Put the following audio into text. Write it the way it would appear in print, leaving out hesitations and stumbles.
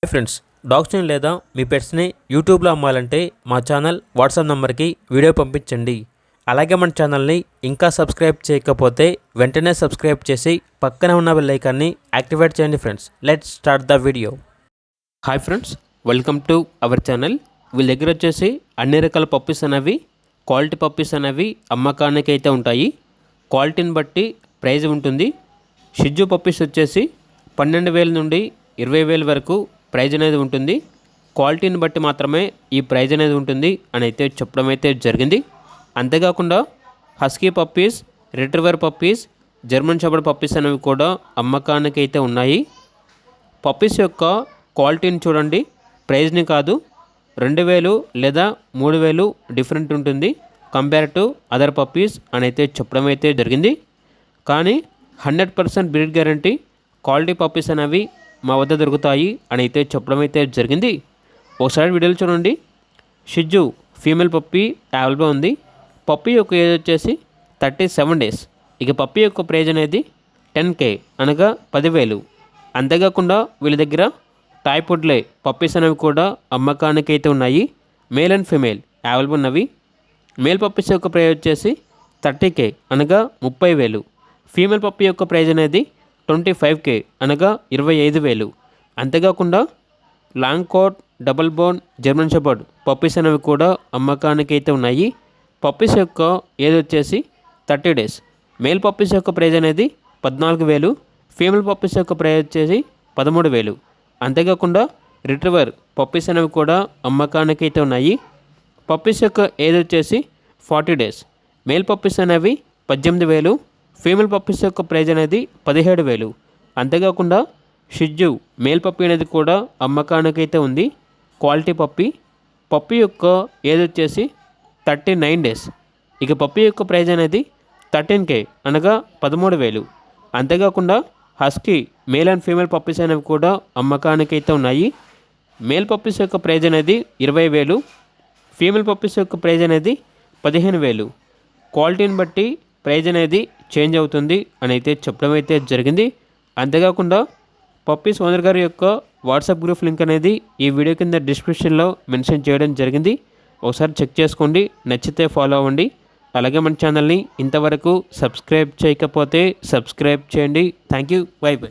Hi friends, డాగ్స్ని లేదా మీ పెట్స్ని యూట్యూబ్లో అమ్మాలంటే మా ఛానల్ వాట్సాప్ నెంబర్కి వీడియో పంపించండి. అలాగే మన ఛానల్ని ఇంకా సబ్స్క్రైబ్ చేయకపోతే వెంటనే సబ్స్క్రైబ్ చేసి పక్కనే ఉన్న బెల్ ఐకాన్ని యాక్టివేట్ చేయండి. Friends, let's start the video. Hi friends, welcome to our channel. వీళ్ళ దగ్గర వచ్చేసి అన్ని రకాల పప్పీస్ అనేవి, క్వాలిటీ పప్పీస్ అనేవి అమ్మకానికి అయితే ఉంటాయి. క్వాలిటీని బట్టి ప్రైజ్ ఉంటుంది. షిజ్జు పప్పీస్ వచ్చేసి 12,000 నుండి 20,000 వరకు ప్రైజ్ అనేది ఉంటుంది. క్వాలిటీని బట్టి మాత్రమే ఈ ప్రైజ్ అనేది ఉంటుంది అని అయితే చెప్పడం అయితే జరిగింది. అంతేకాకుండా husky puppies, retriever puppies, German shepherd puppies అనేవి కూడా అమ్మకానికి అయితే ఉన్నాయి. పప్పీస్ యొక్క క్వాలిటీని చూడండి, ప్రైజ్ని కాదు. 2,000 లేదా 3,000 డిఫరెంట్ ఉంటుంది కంపేర్ టు అదర్ పప్పీస్ అని అయితే చెప్పడం అయితే జరిగింది. కానీ 100% బ్రీడ్ గ్యారంటీ క్వాలిటీ పప్పీస్ అనేవి మా వద్ద దొరుకుతాయి అని అయితే చెప్పడం అయితే జరిగింది. ఒకసారి వీడియోలు చూడండి. షిజ్జు ఫీమేల్ పప్పీ అవైలబుల్ ఉంది. పప్పీ యొక్క ఏజ్ వచ్చేసి 37 డేస్. ఇక పప్పీ యొక్క ప్రైజ్ అనేది 10K అనగా 10,000. అంతేకాకుండా వీళ్ళ దగ్గర టాయ్ పుడ్లే పప్పీస్ అనేవి కూడా అమ్మకానికి అయితే ఉన్నాయి. మేల్ అండ్ ఫీమేల్ అవైలబుల్ ఉన్నవి. మేల్ పప్పీస్ యొక్క ప్రైజ్ వచ్చేసి 30K అనగా 30,000. ఫీమేల్ పప్పీ యొక్క ప్రైజ్ అనేది 25K అనగా 25,000. అంతేకాకుండా long coat, double bone, German shepherd puppies అనేవి కూడా అమ్మకానికి అయితే ఉన్నాయి. పప్పీస్ యొక్క ఏజ్ వచ్చేసి 30 డేస్. మేల్ పప్పీస్ యొక్క ప్రైజ్ అనేది 14,000. ఫీమేల్ పప్పీస్ యొక్క ప్రైజ్ వచ్చేసి 13,000. అంతేకాకుండా రిట్రీవర్ పప్పీస్ అనేవి కూడా అమ్మకానికి అయితే ఉన్నాయి. పప్పీస్ యొక్క ఏజ్ వచ్చేసి 40 డేస్. మేల్ పప్పీస్ అనేవి 18,000. ఫీమేల్ పప్పీస్ యొక్క ప్రైజ్ అనేది 17,000. అంతేకాకుండా షిజ్జు మేల్ పప్పీ అనేది కూడా అమ్మకానికి అయితే ఉంది. Quality puppy. పప్పీ యొక్క ఏజ్ వచ్చేసి 39 డేస్. ఇక పప్పీ యొక్క ప్రైజ్ అనేది 13K అనగా 13,000. అంతేకాకుండా husky male and female puppies అనేవి కూడా అమ్మకానికి అయితే ఉన్నాయి. మేల్ పప్పీస్ యొక్క ప్రైజ్ అనేది 20,000. ఫీమేల్ పప్పీస్ యొక్క ప్రైజ్ అనేది 15,000. క్వాలిటీని బట్టి ప్రైజ్ అనేది చేంజ్ అవుతుంది అని అయితే చెప్పడం అయితే జరిగింది. అంతేకాకుండా పప్పీస్ ఓనర్ గారి యొక్క వాట్సాప్ గ్రూప్ లింక్ అనేది ఈ వీడియో కింద డిస్క్రిప్షన్లో మెన్షన్ చేయడం జరిగింది. ఒకసారి చెక్ చేసుకోండి, నచ్చితే ఫాలో అవ్వండి. అలాగే మన ఛానల్ని ఇంతవరకు సబ్స్క్రైబ్ చేయకపోతే సబ్స్క్రైబ్ చేయండి. Thank you. By by.